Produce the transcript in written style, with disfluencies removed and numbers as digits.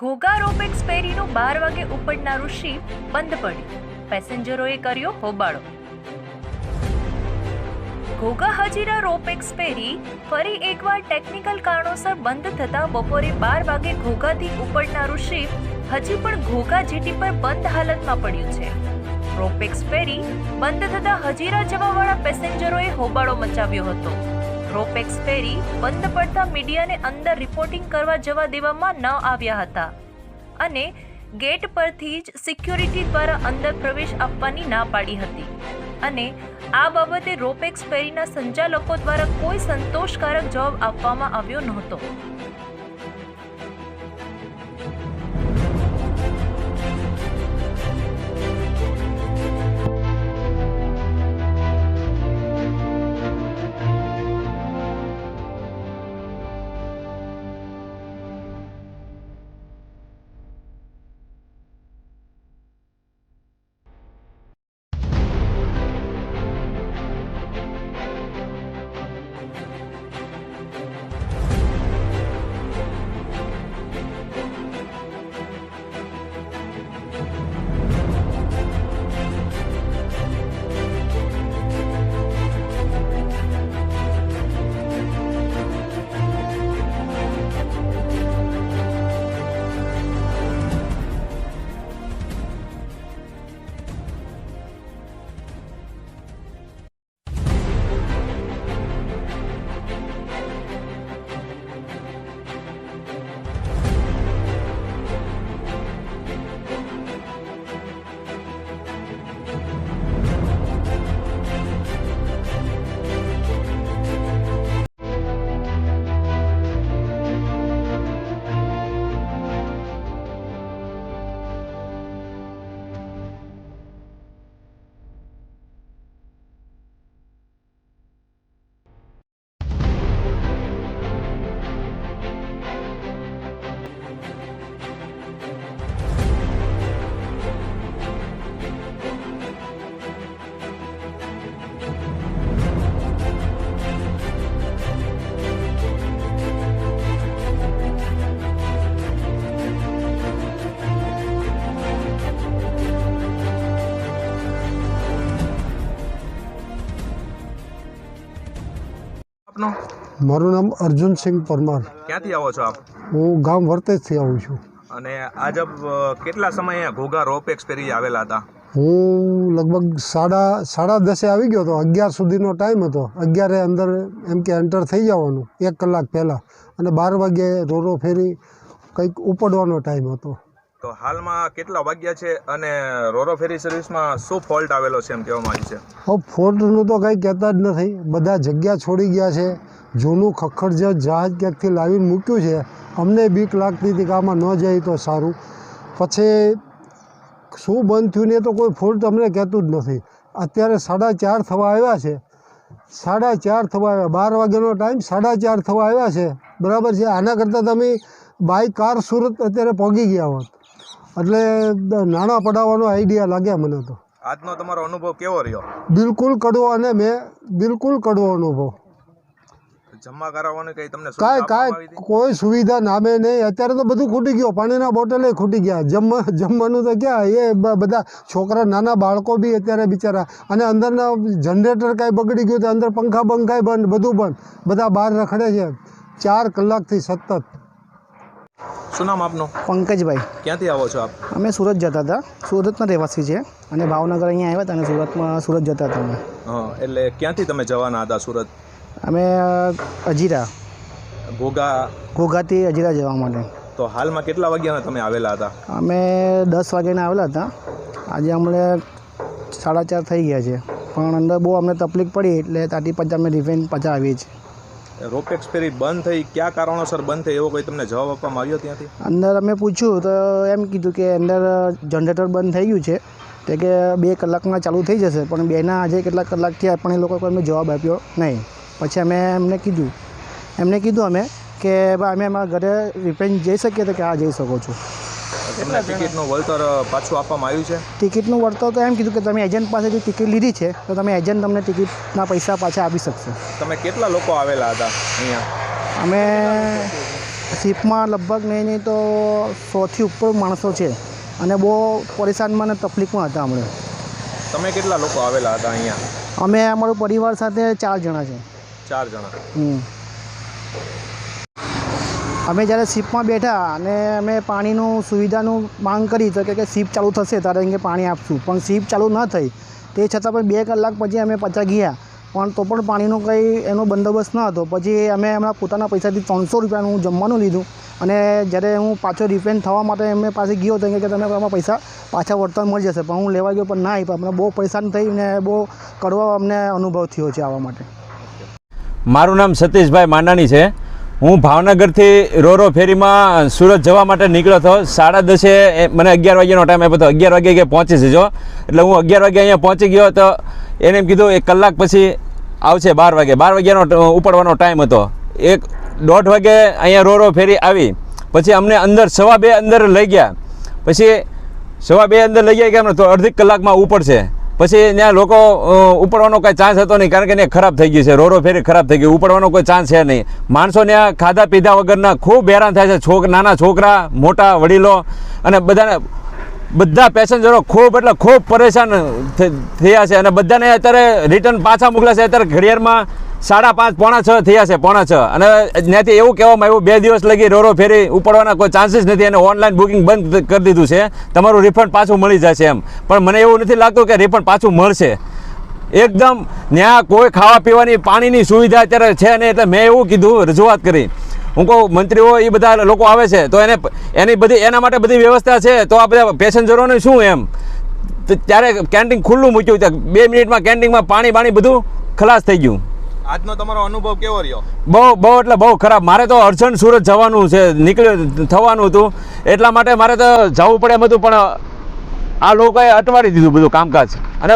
Ghogha ro-pax ફેરીનું 12 વાગે ઉપડનારું ship બંધ પડ્યું. પેસેન્જરોએ કર્યો હોબાળો. ઘોઘા હજીરા રોપેક્સ ફેરી ફરી એકવાર ટેકનિકલ કારણોસર બંધ થતા બપોરે 12 વાગે ઘોઘાથી ઉપડનારું શિપ હજી પણ ઘોઘા જેટી પર બંધ હાલતમાં પડ્યું છે. રોપેક્સ ફેરી બંધ થતા હજીરા જવાવાળા પેસેન્જરોએ હોબાળો મચાવ્યો હતો. રોપેક્સ ફેરી બંધ પડતા મીડિયાને અંદર રિપોર્ટિંગ કરવા જવા દેવામાં ન આવ્યા હતા અને ગેટ પરથી જ સિક્યોરિટી દ્વારા અંદર પ્રવેશ આપવાની ના પાડી હતી અને આ બાબતે રોપેક્સ ફેરીના સંચાલકો દ્વારા કોઈ સંતોષકારક જવાબ આપવામાં આવ્યો નહોતો. મારું નામ અર્જુનસિંહ પરમાર. ક્યાંથી આવો છો આપ? હું ગામ વર્તેજથી આવું છું. અને આજ કેટલા સમયે ઘોઘા રોપેક્સ ફેરી આવેલા હતા? હું લગભગ સાડા 10 આવી ગયો હતો. 11 સુધીનો ટાઈમ હતો. 11 અંદર એમ કે એન્ટર થઈ જવાનું 1 કલાક પહેલાં, અને 12 વાગ્યે રોરો ફેરી કંઈક ઉપડવાનો ટાઈમ હતો. તો હાલમાં કેટલા વાગ્યા છે અને રોરો ફેરી સર્વિસમાં શું ફોલ્ટ આવેલો છે એમ કહેવામાં આવ્યું છે? હવે ફોલ્ટનું તો કંઈ કહેતા જ નથી. બધા જગ્યા છોડી ગયા છે. જૂનું ખખડજત જહાજ ક્યાંકથી લાવીને મૂક્યું છે. અમને બીક લાગતી હતી કે આમાં ન જાય તો સારું. પછી શું બંધ થયું ને તો કોઈ ફોલ્ટ અમને કહેતું જ નથી. અત્યારે 4:30 થવા આવ્યા છે. 4:30 થવા આવ્યા. 12 વાગ્યાનો ટાઈમ, 4:30 થવા આવ્યા છે. બરાબર છે. આના કરતાં તમે બાય કાર સુરત અત્યારે પહોંચી ગયા હોત. એટલે નાણાં પડાવવાનો આઈડિયા લાગ્યા મને તો. આજનો તમારો અનુભવ કેવો રહ્યો? બિલકુલ કડવો. અને બિલકુલ કડવો અનુભવ. જમવા કરાવવાની કંઈ તમને કાંઈ કોઈ સુવિધા નામે નહીં. અત્યારે તો બધું ખૂટી ગયું. પાણીના બોટલે ખૂટી ગયા. જમવાનું તો ક્યાં. એ બધા છોકરા, નાના બાળકો બી અત્યારે બિચારા. અને અંદરના જનરેટર કાંઈ બગડી ગયું તો અંદર પંખા બંધ, બધું બંધ. બધા બહાર રખડે છે 4 કલાકથી સતત. શું નામ આપનું? પંકજભાઈ. ક્યાંથી આવો છો આપ? અમે સુરત જતા હતા. સુરતના રહેવાસી છે અને ભાવનગર અહીંયા આવ્યા હતા અને સુરત જતા હતા અમે. હા, એટલે ક્યાંથી તમે જવાના હતા સુરત? અમે હજીરા, ઘોઘાથી હજીરા જવા માટે. તો હાલમાં કેટલા વાગ્યાના તમે આવેલા હતા? અમે 10 વાગ્યાના આવેલા હતા. આજે અમને 4:30 થઈ ગયા છે, પણ અંદર બહુ અમને તકલીફ પડી એટલે ત્યાંથી પછી અમે રિફેન પાછા આવીએ છીએ. રોપેક્સ ફેરી બંધ થઈ, કયા કારણોસર બંધ થઈ એવો કોઈ તમને જવાબ આપવામાં આવ્યો ત્યાંથી? અંદર અમે પૂછ્યું તો એમ કીધું કે અંદર જનરેટર બંધ થઈ ગયું છે, તે કે 2 કલાકમાં ચાલુ થઈ જશે, પણ બેના આજે કેટલા કલાક થયા પણ એ લોકો કોઈ અમને જવાબ આપ્યો નહીં. પછી અમે એમને કીધું અમે કે ભાઈ અમે અમારા ઘરે રિપેન જઈ શકીએ તો કે હા જઈ શકો છો. તમને ટિકિટનું વળતર પાછું આપવામાં આવ્યું છે? ટિકિટનું વળતર તો એમ કીધું કે તમે એજન્ટ પાસેથી ટિકિટ લીધી છે તો તમે એજન્ટ તમને ટિકિટના પૈસા પાછા આપી શકશે. તમે કેટલા લોકો આવેલા હતા અહીંયા? અમે શિપમાં લગભગ નહીં તો 100થી ઉપર માણસો છે અને બહુ પરેશાનમાં અને તકલીફમાં હતા હમણાં. તમે કેટલા લોકો આવેલા હતા અહીંયા? અમે અમારું પરિવાર સાથે 4 જણા છે. 4 જણા. અમે જ્યારે શિપમાં બેઠા અને અમે પાણીનું સુવિધાનું માંગ કરી તો કે શિપ ચાલુ થશે ત્યારે કે પાણી આપશું, પણ શિપ ચાલુ ન થઈ તે છતાં પણ 2 કલાક પછી અમે પાછા ગયા પણ તો પણ પાણીનો કંઈ એનો બંદોબસ્ત ન હતો. પછી અમે એમના પોતાના પૈસાથી 300 રૂપિયાનું જમવાનું લીધું અને જ્યારે હું પાછો રિફંડ થવા માટે એમને પાસે ગયો તો કે તમે અમારા પૈસા પાછા વળતર મળી જશે, પણ હું લેવા ગયો પણ ના આપ્યા. અમને બહુ પરેશાન થઈ ને બહુ કડવો અમને અનુભવ થયો છે આવવા માટે. મારું નામ સતીશભાઈ માંડાણી છે. હું ભાવનગરથી રોરો ફેરીમાં સુરત જવા માટે નીકળ્યો હતો. 10:30 મને 11 વાગ્યાનો ટાઈમ આપ્યો હતો. 11 વાગ્યે પહોંચી જજો, એટલે હું 11 વાગ્યે અહીંયા પહોંચી ગયો તો એને એમ કીધું 1 કલાક પછી આવશે. 12 વાગે 12 વાગ્યાનો ઉપડવાનો ટાઈમ હતો. 1:30 વાગે અહીંયા રોરો ફેરી આવી. પછી અમને અંદર 2:15 અંદર લઈ ગયા. પછી 2:15 અંદર લઈ ગયા કે અમને તો અડધી કલાકમાં ઉપડશે. પછી ત્યાં લોકો ઉપડવાનો કોઈ ચાન્સ હતો નહીં, કારણ કે ત્યાં ખરાબ થઈ ગઈ છે. રોરો ફેરી ખરાબ થઈ ગઈ, ઉપડવાનો કોઈ ચાન્સ છે નહીં. માણસો ત્યાં ખાધા પીધા વગરના ખૂબ હેરાન થાય છે. નાના છોકરા, મોટા વડીલો અને બધા પેસેન્જરો ખૂબ પરેશાન થયા છે અને બધાને અત્યારે રિટર્ન પાછા મોકલ્યા છે. અત્યારે ઘડિયાળમાં 5:30 પોણા 6 થયા છે, પોણા 6. અને ત્યાંથી એવું કહેવામાં આવ્યું 2 દિવસ લગી રોરો ફેરી ઉપડવાના કોઈ ચાન્સીસ નથી અને ઓનલાઈન બુકિંગ બંધ કરી દીધું છે, તમારું રિફંડ પાછું મળી જશે એમ. પણ મને એવું નથી લાગતું કે રિફંડ પાછું મળશે. એકદમ ત્યાં કોઈ ખાવા પીવાની પાણીની સુવિધા અત્યારે છે નહીં. એટલે મેં એવું કીધું, રજૂઆત કરી. હું કહું મંત્રીઓ એ બધા લોકો આવે છે તો એના માટે બધી વ્યવસ્થા છે, તો આ બધા પેસેન્જરોને શું એમ. ત્યારે કેન્ટીન ખુલ્લું મૂક્યું, 2 મિનિટમાં કેન્ટીનમાં પાણી બધું ખલાસ થઈ ગયું. આજનો તમારો અનુભવ કેવો રહ્યો? બહુ એટલે બહુ ખરાબ. મારે તો અર્જન્ટ સુરત જવાનું છે, થવાનું હતું, એટલા માટે મારે તો જવું પડે એમ હતું, પણ આ લોકોએ અટવાડી દીધું બધું કામકાજ. અને